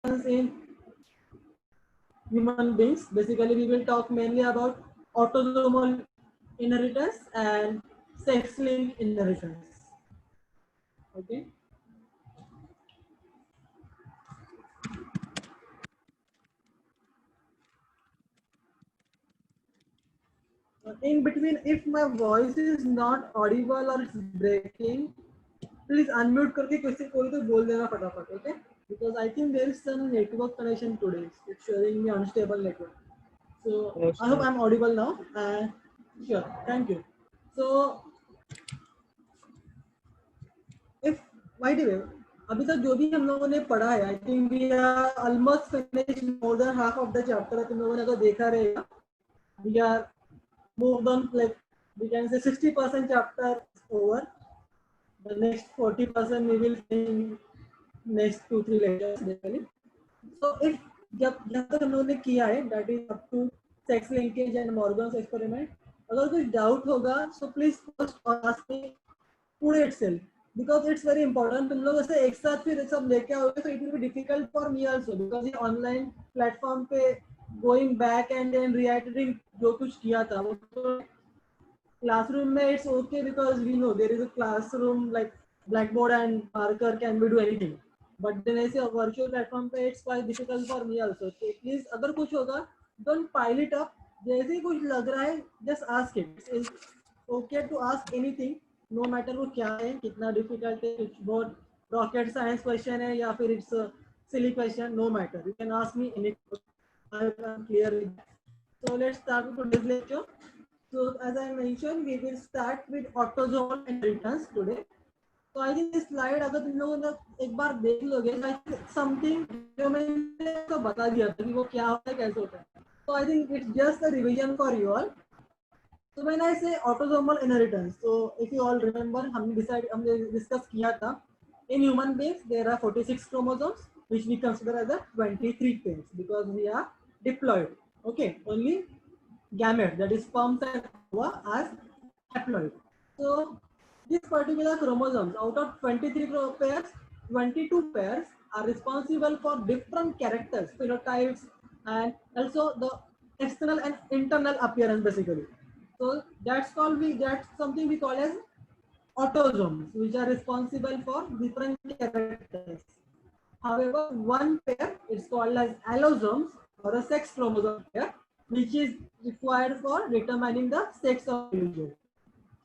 in human beings. Basically, we will talk mainly about autosomal inheritance and sex-linked inheritance. Okay. In between, if my voice is not audible or it's breaking, please unmute करके किसी कोई तो बोल देना फटाफट, okay? Because I think there is some network connection today. It's showing me unstable network. So Yes, I hope I'm audible now. Sure, thank you. So if by the way, अभी तक जो भी हम लोगों ने पढ़ा है, I think we are almost finished more than half of the chapter. तुम लोगों ने अगर देखा रहेगा, we are moved on, like we can say 60% chapter over. The next 40% we will see next 2-3 lectures basically. So if जब जब तक हम लोगों ने किया है, that is up to sex linkage and Morgan's experiment. अगर कुछ doubt होगा, so please post or ask me today itself, because it's very important. तुम लोग ऐसे एक साथ फिर सब लेके आओगे, so it will be difficult for me also, because ये online platform पे going back and then reiterating जो कुछ किया था वो तो classroom में it's okay, because we know there is a classroom like blackboard and marker can we do anything, but then ऐसे virtual platform पे it's quite difficult for me also. So please अगर कुछ होगा don't pile it up, जैसे ही कुछ लग रहा है just ask it. It's okay to ask anything, no matter वो क्या है, कितना difficult है, कुछ बहुत rocket science question है या फिर it's a silly question, no matter, you can ask me anything. I'm clear with that. So let's start with today's lecture. So as I mentioned, we will start with autosomal inheritance today. So I think this slide अगर तुम लोगों ने एक बार देख लोगे, I think something जो मैंने तो बता दिया था कि वो क्या होता है, कैसे होता है. So I think it's just a revision for you all. So when I say autosomal inheritance, so if you all remember, हमने discuss किया था. In human beings, there are 46 chromosomes, which we consider as a 23 pairs because we are diploid. Okay, only gamete, that is sperms and ova, as haploid. So these particular chromosomes, out of 23 pairs, 22 pairs are responsible for different characters, phenotypes, and also the external and internal appearance basically. So that's something we call as autosomes, which are responsible for different characters. However, one pair is called as allosomes, or a sex chromosome pair, which is required for determining the sex of the individual.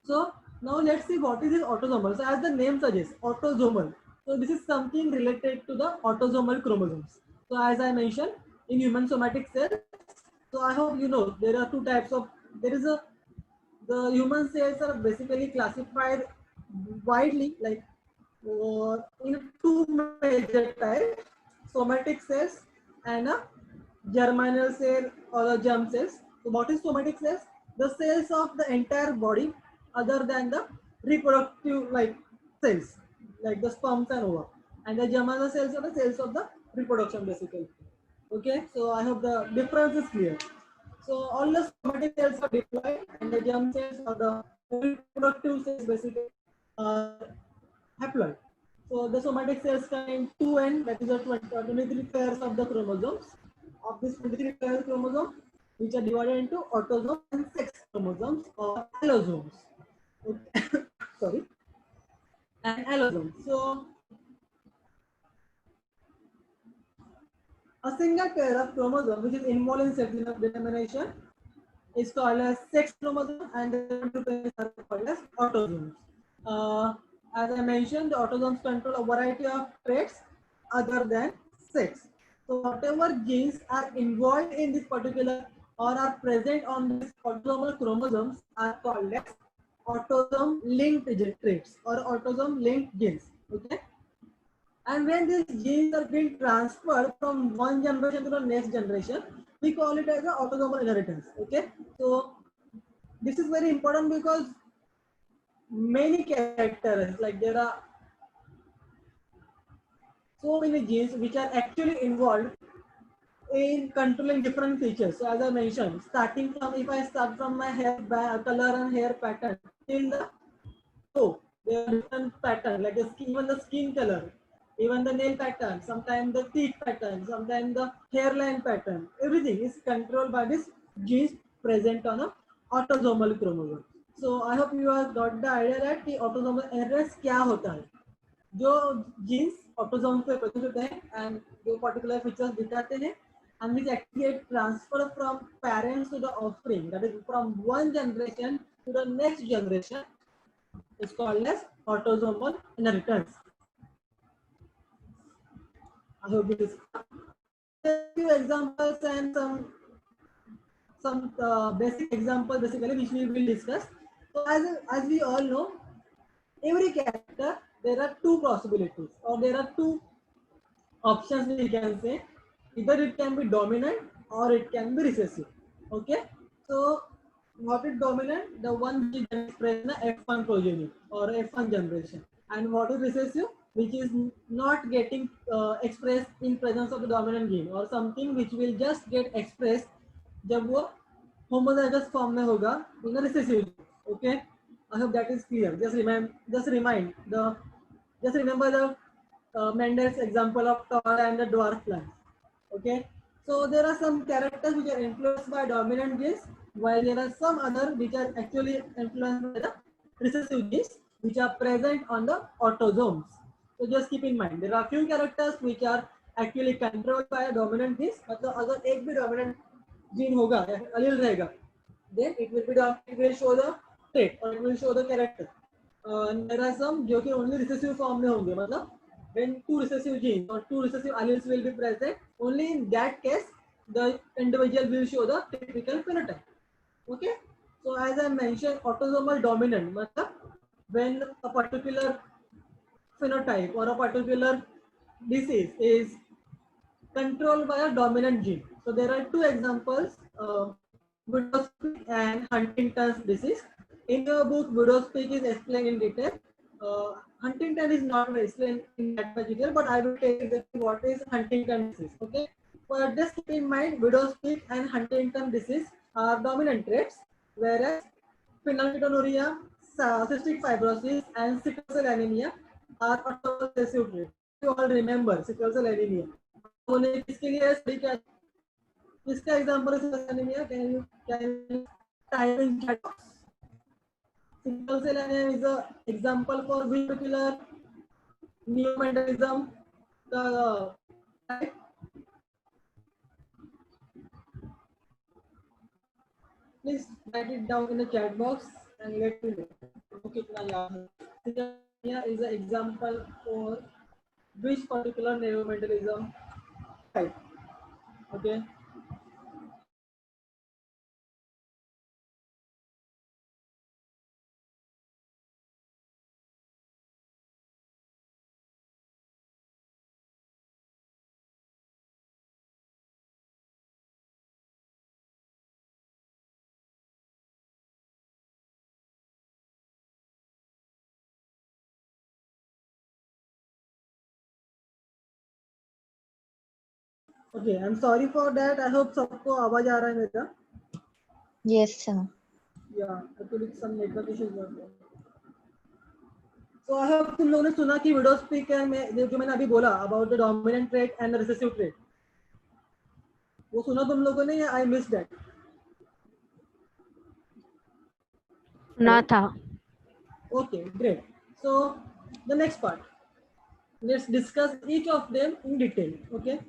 So now let's see what is this autosomal. So as the name suggests, autosomal. So this is something related to the autosomal chromosomes. So as I mentioned, in human somatic cells, so I hope you know there are two types of, there is a, the human cells are basically classified widely, like in two major types, somatic cells and a germinal cell or a germ cells. So what is somatic cells? The cells of the entire body other than the reproductive like cells, like the sperms and ova. And the germinal cells are the cells of the reproduction basically. Okay, so I hope the difference is clear. So all the somatic cells are diploid and the germ cells are the reproductive cells basically haploid. So the somatic cells contain 2n, that is the 23 pairs of the chromosomes. Of this 23 pairs of chromosomes, which are divided into autosomes and sex chromosomes or allosomes. Okay. Sorry, and allosomes. So a single pair of chromosomes which is involved in sex determination is called as sex chromosome, and the two pairs are called as autosomes. Uh, as I mentioned, the autosomes control a variety of traits other than sex. So whatever genes are involved in this particular or are present on these autosomal chromosomes are called as autosome linked traits or autosome linked genes. Okay. And when these genes are being transferred from one generation to the next generation, we call it as an autosomal inheritance. Okay. So this is very important because many characters, like there are so many genes which are actually involved in controlling different features. So as I mentioned, starting from, if I start from my hair color and hair pattern till the toe, there are different pattern, like the skin, even the skin color. even the nail pattern, sometimes the teeth pattern, sometimes the hairline pattern, everything is controlled by this genes present on a autosomal chromosome. So I hope you have got the idea that कि autosomal errors क्या होता है. जो jeans autosome पे produce होते हैं and जो particular features दिखाते हैं and which actually transfer from parents to the offspring, that is from one generation to the next generation, is called as autosomal inheritance. I hope it is a few examples and some basic examples basically which we will discuss. So as we all know, every character there are two possibilities or there are two options we can say. Either it can be dominant or it can be recessive. Okay, so what is dominant? The one which is expressed in the F1 progeny or F1 generation, and what is recessive, which is not getting expressed in presence of the dominant gene, or something which will just get expressed जब वो homozygous form में होगा in the recessive. Okay, I hope that is clear. Just remember the Mendel's example of tall and the dwarf plants. Okay, so there are some characters which are influenced by dominant genes, while there are some other which are actually influenced by the recessive genes, which are present on the autosomes. So just keep in mind, there are few characters which are actually controlled by a dominant genes. मतलब अगर एक भी dominant gene होगा, allele रहेगा, then it will show the trait or it will show the character. There are some जो कि only recessive form में होंगे, मतलब when two recessive genes or two recessive alleles will be present, only in that case the individual will show the typical phenotype. Okay, so as I mentioned, autosomal dominant मतलब when a particular phenotype or a particular disease is controlled by a dominant gene. So there are two examples, widow's peak and Huntington's disease. In your book, widow's peak is explained in detail. Huntington is not explained in that much detail, but I will tell you what is Huntington disease. Okay, but just keep in mind, widow's peak and Huntington disease are dominant traits, whereas phenylketonuria, cystic fibrosis, and sickle cell anemia are autosomal recessive traits. You all remember sickle cell anemia. होने किसके लिए है study क्या किसका example है sickle cell anaemia can type in chat box sickle cell anaemia is a example for which particular neomendelism the type. Please write it down in the chat box and let me know कितना याद है. Sickle anaemia is an example for which particular neomendelism type. Okay. Okay, I'm sorry for that. I hope सबको आवाज आ रहा है मेरा. Yes, sir. Yeah, actually some network issues were there. So I hope तुम लोगों ने सुना कि विडोज पीक में जो मैंने अभी बोला about the dominant trait and the recessive trait. वो सुना तुम लोगों ने या I missed that? सुना था. Okay, great. So the next part. Let's discuss each of them in detail. Okay.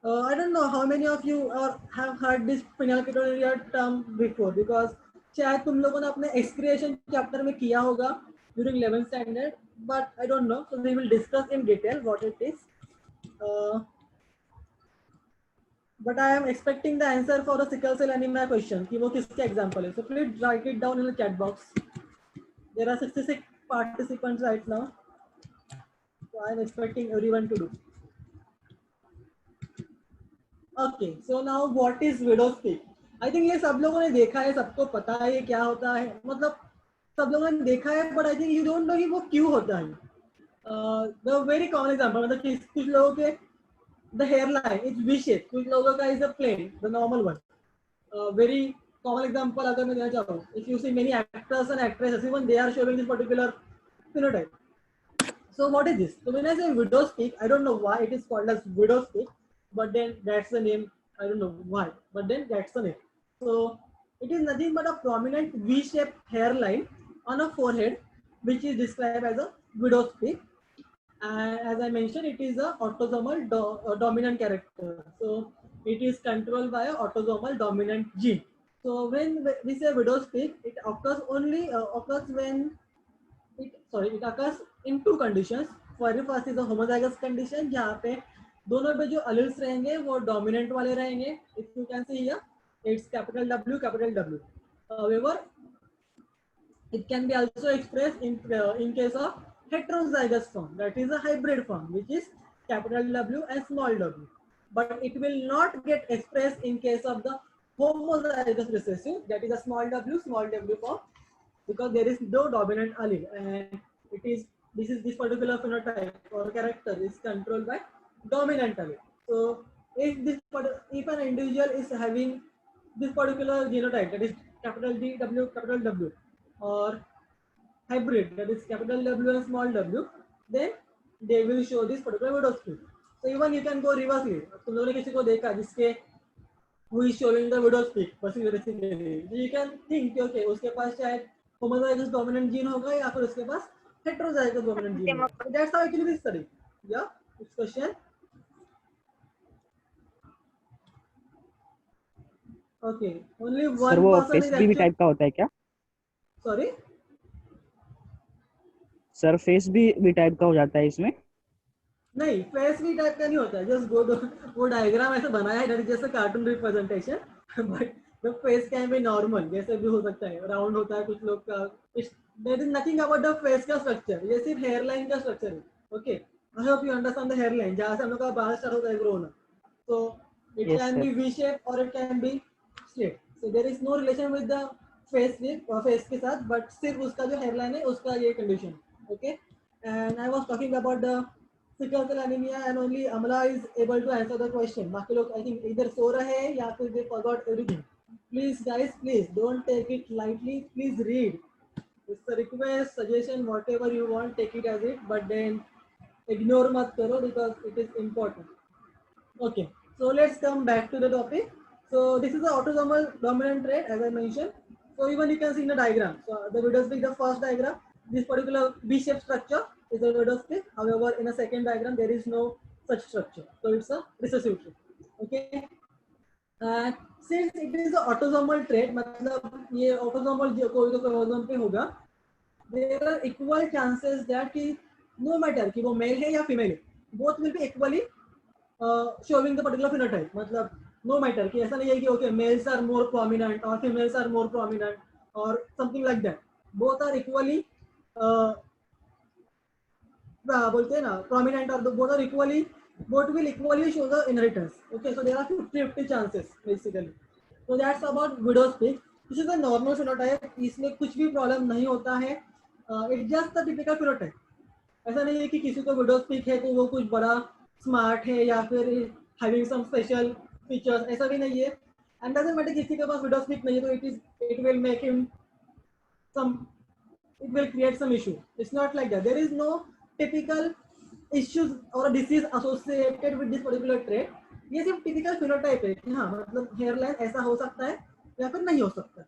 I don't know how many of you have heard this phenylketonuria term before because शायद तुम लोगों ने अपने excretion chapter में किया होगा during 11th standard, but I don't know. So we will discuss in detail what it is. But I am expecting the answer for the sickle cell anemia question. कि वो किसका example है? So please write it down in the chat box. There are 66 participants right now. So I am expecting everyone to do. Okay, so now what is widow's peak? I think ये सब लोगों ने देखा है, सबको पता है ये क्या होता है, मतलब सब लोगों ने देखा है, but I think you don't know कि वो क्यों होता है. The very common example मतलब कुछ लोगों के the hairline is V-shaped, कुछ लोगों का is a plain, the normal one. Very common example अगर मैं देना चाहूँ, if you see many actors and actresses, even they are showing this particular phenotype. So what is this? So when I say widow's peak, I don't know why it is called as widow's peak, but then that's the name. I don't know why, but then that's the name. So it is nothing but a prominent V-shaped hairline on a forehead, which is described as a widow's peak. And as I mentioned, it is a autosomal dominant character. So it is controlled by a autosomal dominant gene. So when we say widow's peak, it occurs only occurs when it occurs in two conditions. First is a homozygous condition जहाँ पे दोनों पे जो alleles रहेंगे वो dominant वाले रहेंगे. If you can see here, it's capital W, capital W. However, it can be also expressed in case of heterozygous form, that is a hybrid form, which is capital W and small w. But it will not get expressed in case of the homozygous recessive, that is a small w form, because there is no dominant allele, and this particular phenotype or character is controlled by dominant allele. So if an individual is having this particular genotype, that is capital D W capital W, or hybrid, that is capital W and small w, then they will show this particular widow's peak. So even you can go reversely. तुम लोगों ने किसी को देखा जिसके who is showing the widow's peak basically, you can think okay उसके पास शायद homozygous dominant gene होगा या फिर उसके पास heterozygous dominant gene होगा. So that's how actually we study. Yeah, next question. Okay, only sir one वो person फेस is भी actually. Type का होता है क्या? Sorry. सर फेस भी टाइप का हो जाता है इसमें? नहीं, फेस भी टाइप का नहीं होता है. जस्ट गो वो डायग्राम ऐसे बनाया है जैसे cartoon representation, but the face can be normal, जैसे भी हो सकता है, राउंड होता है कुछ लोग का. There is nothing about the face का स्ट्रक्चर, ये सिर्फ हेयरलाइन का स्ट्रक्चर है. Okay, I hope you understand the hairline जहाँ से हम लोग का बाल स्टार्ट होता है ग्रो होना. So it Yes, can sir. be V shape or it can be straight. So there is no relation with the face face के साथ, but सिर्फ उसका जो hairline है उसका ये condition. Okay, and I was talking about the sickle cell anemia, and only Amala is able to answer the question. बाकी लोग I think either सो रहे हैं या फिर they forgot everything. Please guys, please don't take it lightly. Please read. It's a request, suggestion, whatever you want, take it as it, but then ignore मत करो because it is important. Okay, so let's come back to the topic. So this is the autosomal dominant trait, as I mentioned. So even you can see in the diagram. So the widow's peak, the first diagram, this particular V-shaped structure is the widow's peak. However, in a second diagram, there is no such structure. So it's a recessive trait. Okay. And since it is an autosomal trait, मतलब ये autosomal जो कोई तो chromosome पे होगा, there are equal chances that no matter कि वो male है या female है, both will be equally showing the particular phenotype. मतलब no matter कि ऐसा नहीं है कि okay males are more prominent or females are more prominent or something like that. Both are equally बोलते हैं ना prominent, or both are equally, both will equally show the inheritance. Okay, so there are 50-50 chances basically. So that's about widow's peak. This is a normal phenotype. इसमें कुछ भी problem नहीं होता है. It's just the typical phenotype. ऐसा नहीं है कि किसी को widow's peak है तो वो कुछ बड़ा स्मार्ट है या फिर having some special features, ऐसा भी नहीं है. And doesn't matter किसी के पास widow's peak नहीं है तो it will make him some, it will create some issue. It's not like that. There is no typical issues or a disease associated with this particular trait. ये सिर्फ typical phenotype है कि हाँ मतलब hairline ऐसा हो सकता है या फिर नहीं हो सकता.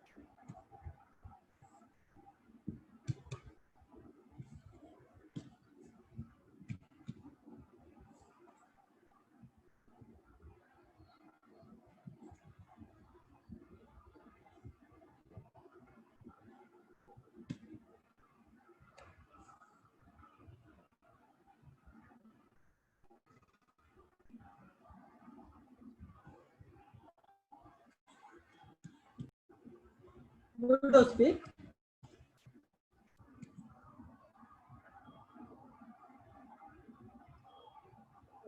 Widow's peak.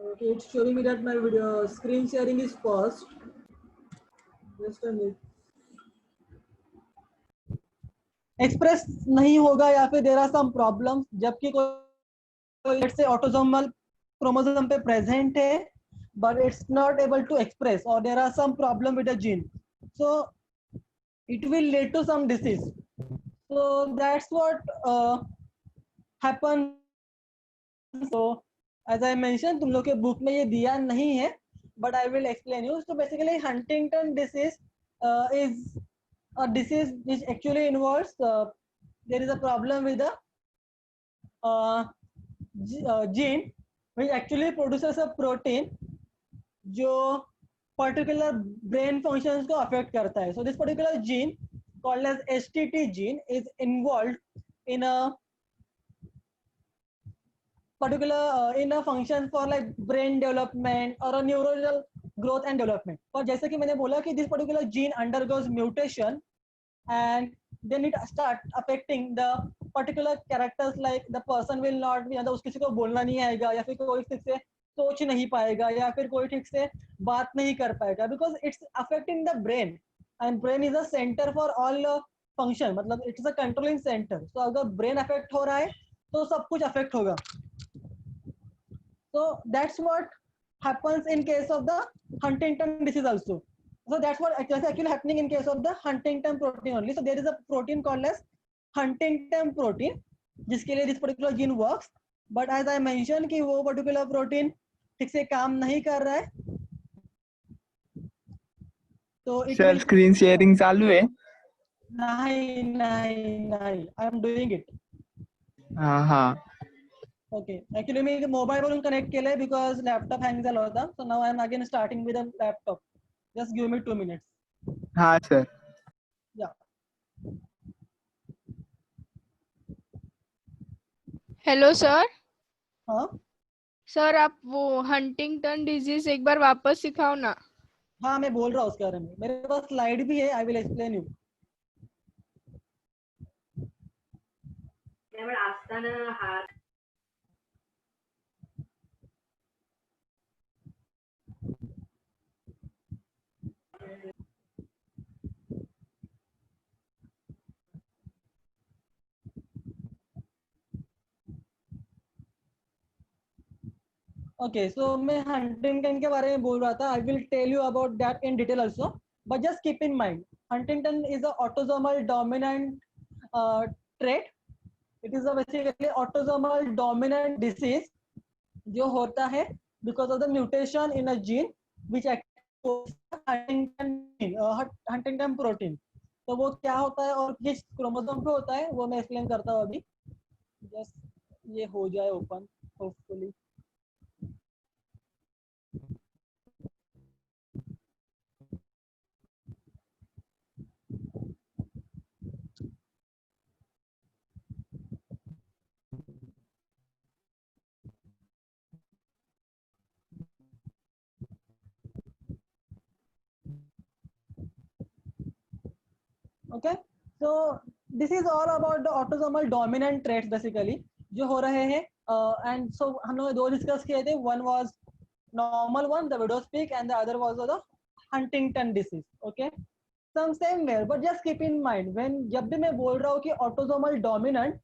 Okay, it's showing me that my video screen sharing is paused. Just a minute. Express नहीं होगा या फिर देयर आर सम प्रॉब्लम्स, जबकि कोई लेट्स से ऑटोसोमल क्रोमोसोम पे प्रेजेंट है but it's not able to express, or there are some problem with the gene, so it will lead to some disease. So that's what happens So as I mentioned, तुम लोग के book में ये दिया नहीं है, but I will explain you. So basically Huntington disease is a disease which actually involves there is a problem with the gene which actually produces a protein जो particular brain functions को affect करता है. So this particular gene called as STT gene is involved in a particular in a function for like brain development or a neuronal growth and development. पर जैसे कि मैंने बोला कि this particular gene undergoes mutation and then it start affecting the particular characters like the person will not be, या तो किसी को बोलना नहीं आएगा या फिर कोई ठीक से सोच नहीं पाएगा या फिर कोई ठीक से बात नहीं कर पाएगा, because it's affecting the brain and brain is a center for all function, मतलब it is a controlling center. So अगर brain affect हो रहा है तो सब कुछ affect होगा. So that's what happens in case of the Huntington disease also. So that's what actually happening in case of the Huntington protein only. So there is a protein called as Huntington protein, जिसके लिए this particular gene works. But as I mentioned कि वो particular protein ठीक से काम नहीं कर रहा है. तो सर स्क्रीन शेयरिंग चालू है? नहीं, I am doing it. हाँ. Okay, actually मी मोबाईल वरून कनेक्ट केलंय because laptop hang झाला होता. So now I am again starting with a laptop. Just give me 2 minutes. हाँ सर. Yeah. Hello sir. हाँ सर आप वो हंटिंगटन डिजीज एक बार वापस सिखाओ ना. हाँ मैं बोल रहा हूँ उसके बारे में. मेरे पास स्लाइड भी है. I will explain you. Okay, so मैं Huntington के बारे में बोल रहा था. I will tell you about that in detail also. But just keep in mind, Huntington is a autosomal dominant trait. It is a basically autosomal dominant disease जो होता है because of the mutation in a gene which activates Huntington protein. तो वो क्या होता है और किस क्रोमोसोम पे होता है वो मैं एक्सप्लेन करता हूँ अभी. जस्ट ये हो जाए open hopefully. Okay, so this is all about the autosomal dominant traits basically जो हो रहे हैं. And so हम लोग दो डिस्कस किए थे. One was normal one, the widow's peak, and the other was the Huntington disease. Okay, some same way, but just keep in mind when जब भी मैं बोल रहा हूँ कि autosomal dominant,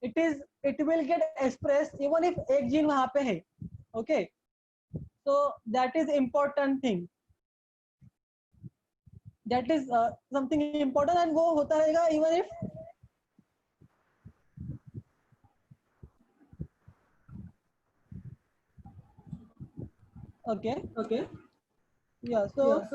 it will get expressed even if एक gene वहाँ पे है. Okay, so that is important thing. That is something important and वो होता रहेगा even if okay yeah so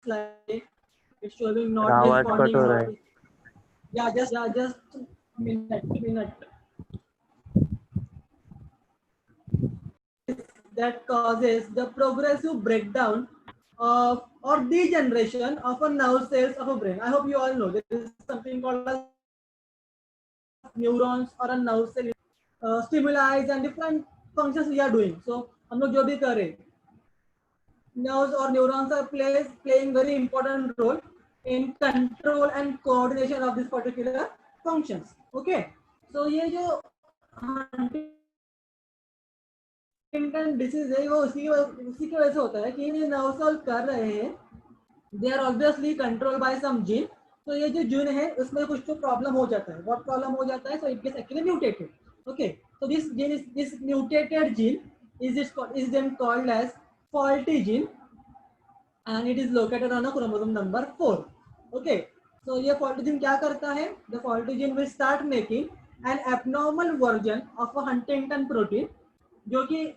slide it's showing not आवाज कट responding हो रहा है. just minute that causes the progressive breakdown of or degeneration of a nerve cells of a brain. I hope you all know there is something called as neurons or a nerve cell stimuli and different functions we are doing. So हम लोग जो भी कर रहे हैं, nerves or neurons are playing very important role in control and coordination of this particular functions. Okay, so ये जो Huntington disease है वो उसी की वजह से होता है कि ये nerve cells कर रहे हैं, they are obviously controlled by some gene तो ये जो जीन है उसमें कुछ तो प्रॉब्लम हो जाता है. व्हाट प्रॉब्लम हो जाता है? So it gets actually mutated. Okay, so this mutated gene is then called as faulty gene, and it is located on a chromosome number 4. Okay, so ये faulty gene क्या करता है? The faulty gene will start making an abnormal version of a Huntington protein, जो कि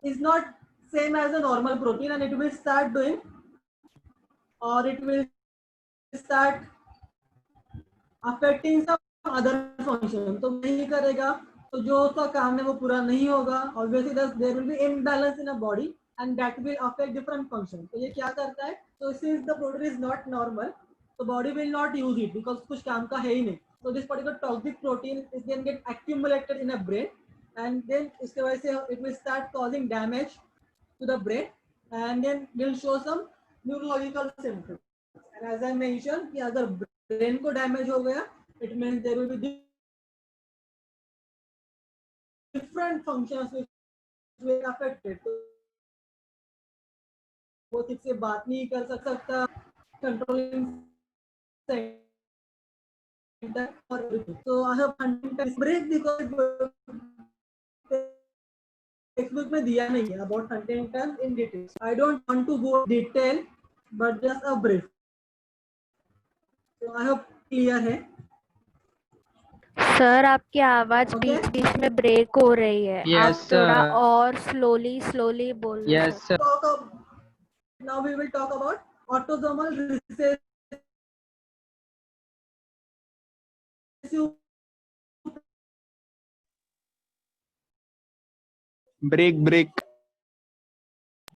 is not same as a normal protein, and it will start doing, or it will start affecting some other function. तो नहीं करेगा तो जो उसका काम है वो पूरा नहीं होगा. Obviously there will be imbalance in a body and that will affect different function. तो ये क्या करता है? So since the protein is not normal, the body will not use it because कुछ काम का है ही नहीं. So this particular toxic protein is then get accumulated in a brain, and then इसके वजह से it will start causing damage to the brain, and then will show some neurological symptoms. And as I mentioned कि अगर brain को damage हो गया, it means there will be different functions which will be affected. वो ठीक से बात नहीं कर सकता, controlling center or everything. So I have Huntington's break because textbook में दिया नहीं है about Huntington in detail. I don't want to go detail, but just a brief. So I hope clear है. सर आपकी आवाज Okay. बीच बीच में break हो रही है. Yes, आप थोड़ा sir. और स्लोली बोलो. Yes, sir. sir. Now we will talk about autosomal recessive break